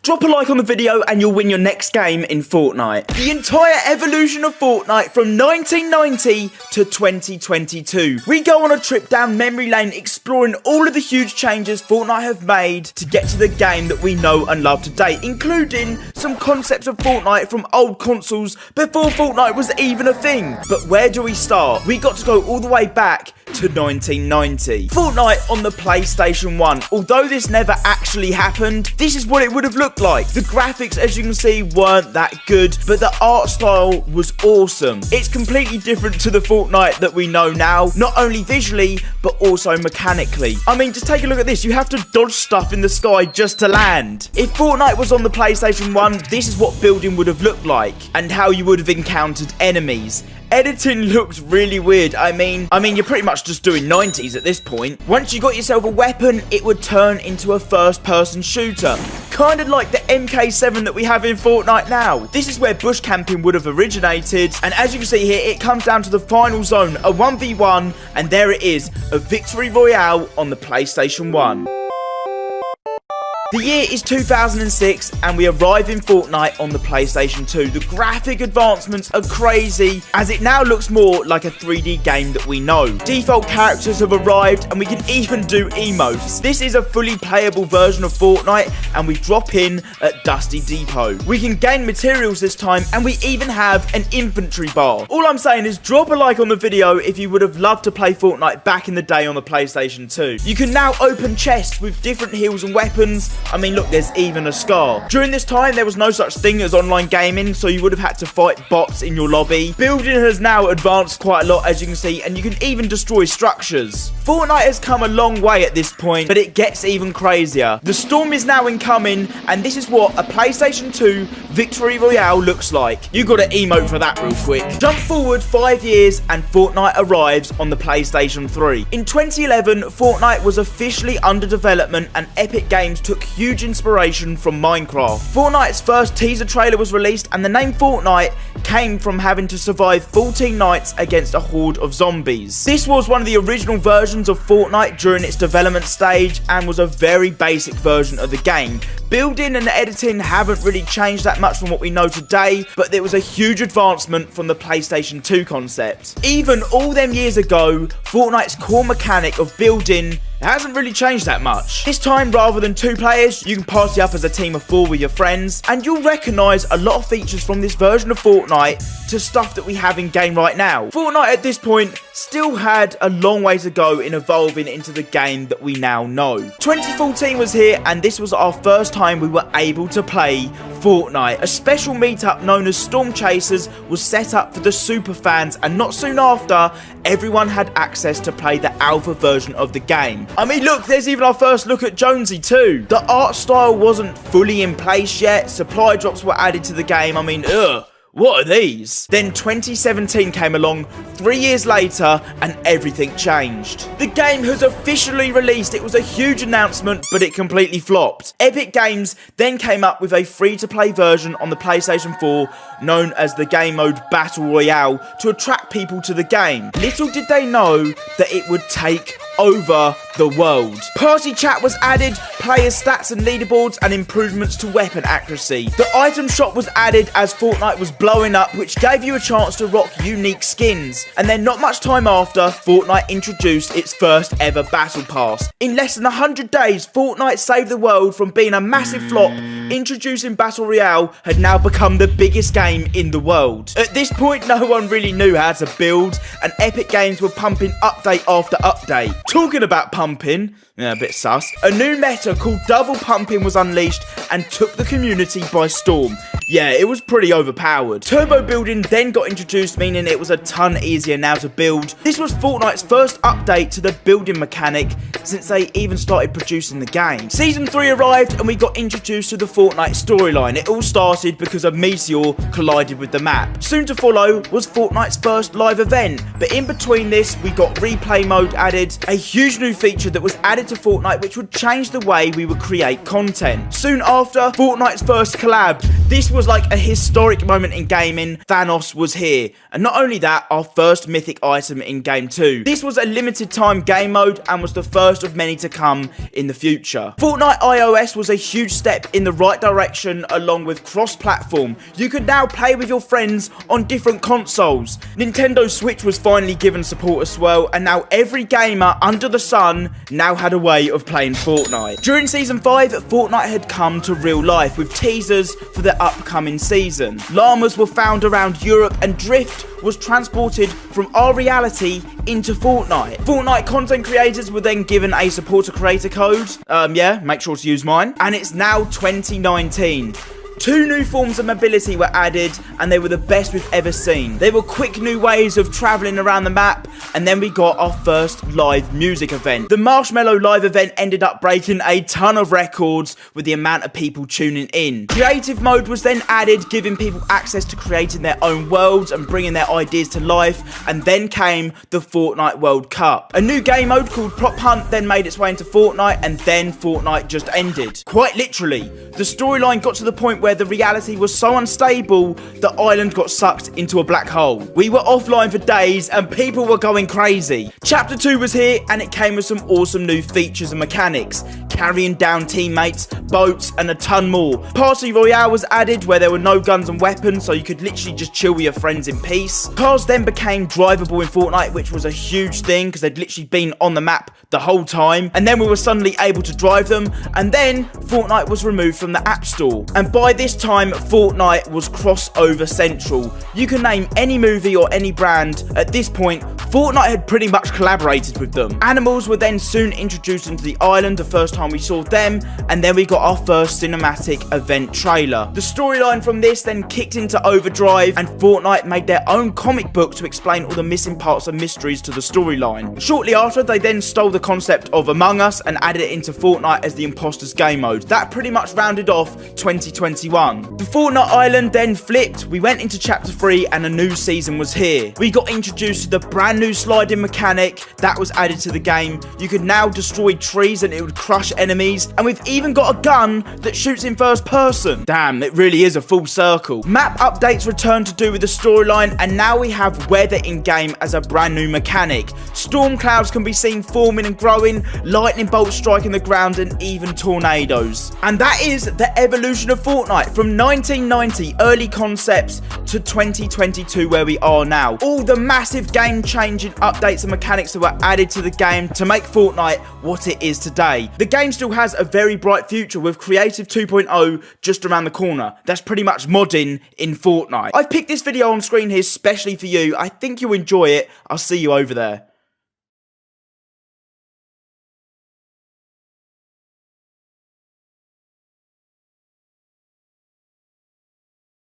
Drop a like on the video and you'll win your next game in Fortnite. The entire evolution of Fortnite from 1990 to 2022. We go on a trip down memory lane exploring all of the huge changes Fortnite have made to get to the game that we know and love today, including some concepts of Fortnite from old consoles before Fortnite was even a thing. But where do we start? We got to go all the way back to 1990. Fortnite on the PlayStation 1. Although this never actually happened, this is what it would have looked like. The graphics, as you can see, weren't that good, but the art style was awesome. It's completely different to the Fortnite that we know now, not only visually, but also mechanically. I mean, just take a look at this. You have to dodge stuff in the sky just to land. If Fortnite was on the PlayStation 1, this is what building would have looked like, and how you would have encountered enemies. Editing looks really weird. I mean, you're pretty much just doing 90s at this point. Once you got yourself a weapon, it would turn into a first-person shooter. Kind of like the MK7 that we have in Fortnite now. This is where bush camping would have originated. And as you can see here, it comes down to the final zone, a 1v1. And there it is, a victory royale on the PlayStation 1. The year is 2006 and we arrive in Fortnite on the PlayStation 2. The graphic advancements are crazy as it now looks more like a 3D game that we know. Default characters have arrived and we can even do emotes. This is a fully playable version of Fortnite and we drop in at Dusty Depot. We can gain materials this time and we even have an inventory bar. All I'm saying is drop a like on the video if you would have loved to play Fortnite back in the day on the PlayStation 2. You can now open chests with different heals and weapons. I mean, look, there's even a scar. During this time, there was no such thing as online gaming, so you would have had to fight bots in your lobby. Building has now advanced quite a lot, as you can see, and you can even destroy structures. Fortnite has come a long way at this point, but it gets even crazier. The storm is now incoming, and this is what a PlayStation 2 Victory Royale looks like. You gotta emote for that real quick. Jump forward 5 years, and Fortnite arrives on the PlayStation 3. In 2011, Fortnite was officially under development, and Epic Games took huge inspiration from Minecraft. Fortnite's first teaser trailer was released, and the name Fortnite came from having to survive 14 nights against a horde of zombies. This was one of the original versions of Fortnite during its development stage and was a very basic version of the game. Building and editing haven't really changed that much from what we know today, but there was a huge advancement from the PlayStation 2 concept. Even all them years ago, Fortnite's core mechanic of building hasn't really changed that much. This time, rather than 2 players, you can party up as a team of 4 with your friends, and you'll recognise a lot of features from this version of Fortnite to stuff that we have in game right now. Fortnite at this point still had a long way to go in evolving into the game that we now know. 2014 was here, and this was our first time we were able to play Fortnite. A special meetup known as Storm Chasers was set up for the super fans, and not soon after, everyone had access to play the alpha version of the game. I mean, look, there's even our first look at Jonesy too. The art style wasn't fully in place yet. Supply drops were added to the game. I mean, what are these? Then 2017 came along, 3 years later, and everything changed. The game has officially released. It was a huge announcement, but it completely flopped. Epic Games then came up with a free-to-play version on the PlayStation 4 known as the game mode Battle Royale to attract people to the game. Little did they know that it would take over the world. Party chat was added, player stats and leaderboards, and improvements to weapon accuracy. The item shop was added as Fortnite was blowing up, which gave you a chance to rock unique skins. And then not much time after, Fortnite introduced its first ever battle pass. In less than 100 days, Fortnite saved the world from being a massive flop. Introducing Battle Royale had now become the biggest game in the world. At this point, no one really knew how to build, and Epic Games were pumping update after update. Talking about pumping, a bit sus, a new meta called double pumping was unleashed and took the community by storm. Yeah, it was pretty overpowered. Turbo building then got introduced, meaning it was a ton easier now to build. This was Fortnite's first update to the building mechanic since they even started producing the game. Season 3 arrived and we got introduced to the Fortnite storyline. It all started because a meteor collided with the map. Soon to follow was Fortnite's first live event, but in between this we got replay mode added, a huge new feature that was added to Fortnite which would change the way we would create content. Soon after, Fortnite's first collab, This was like a historic moment in gaming. Thanos was here. And not only that, our first mythic item in game 2. This was a limited time game mode and was the first of many to come in the future. Fortnite iOS was a huge step in the right direction along with cross-platform. You could now play with your friends on different consoles. Nintendo Switch was finally given support as well, and now every gamer under the sun now had a way of playing Fortnite. During Season 5, Fortnite had come to real life with teasers for the upcoming season. Llamas were found around Europe and drift was transported from our reality into Fortnite. Fortnite content creators were then given a supporter creator code. Yeah, make sure to use mine. And it's now 2019. 2 new forms of mobility were added, and they were the best we've ever seen. They were quick new ways of travelling around the map, and then we got our first live music event. The Marshmallow live event ended up breaking a ton of records with the amount of people tuning in. Creative mode was then added, giving people access to creating their own worlds and bringing their ideas to life, and then came the Fortnite World Cup. A new game mode called Prop Hunt then made its way into Fortnite, and then Fortnite just ended. Quite literally, the storyline got to the point where the reality was so unstable, the island got sucked into a black hole. We were offline for days and people were going crazy. Chapter 2 was here and it came with some awesome new features and mechanics, carrying down teammates, boats and a ton more. Party Royale was added where there were no guns and weapons, so you could literally just chill with your friends in peace. Cars then became drivable in Fortnite, which was a huge thing because they'd literally been on the map the whole time, and then we were suddenly able to drive them. And then Fortnite was removed from the App Store, and by this time Fortnite was crossover central. You can name any movie or any brand. At this point, Fortnite had pretty much collaborated with them. Animals were then soon introduced into the island the first time we saw them, and then we got our first cinematic event trailer. The storyline from this then kicked into overdrive, and Fortnite made their own comic book to explain all the missing parts and mysteries to the storyline. Shortly after, they then stole the concept of Among Us and added it into Fortnite as the Imposters game mode. That pretty much rounded off 2021. The Fortnite island then flipped. We went into chapter 3 and a new season was here. We got introduced to the brand new sliding mechanic that was added to the game. You could now destroy trees and it would crush enemies, and we've even got a gun that shoots in first person. Damn, it really is a full circle. Map updates returned to do with the storyline, and now we have weather in game as a brand new mechanic. Storm clouds can be seen forming and growing, lightning bolts striking the ground, and even tornadoes. And that is the evolution of Fortnite from 1990 early concepts to 2022 where we are now. All the massive game-changing updates and mechanics that were added to the game to make Fortnite what it is today. The game still has a very bright future with Creative 2.0 just around the corner. That's pretty much modding in Fortnite. I've picked this video on screen here especially for you. I think you'll enjoy it. I'll see you over there.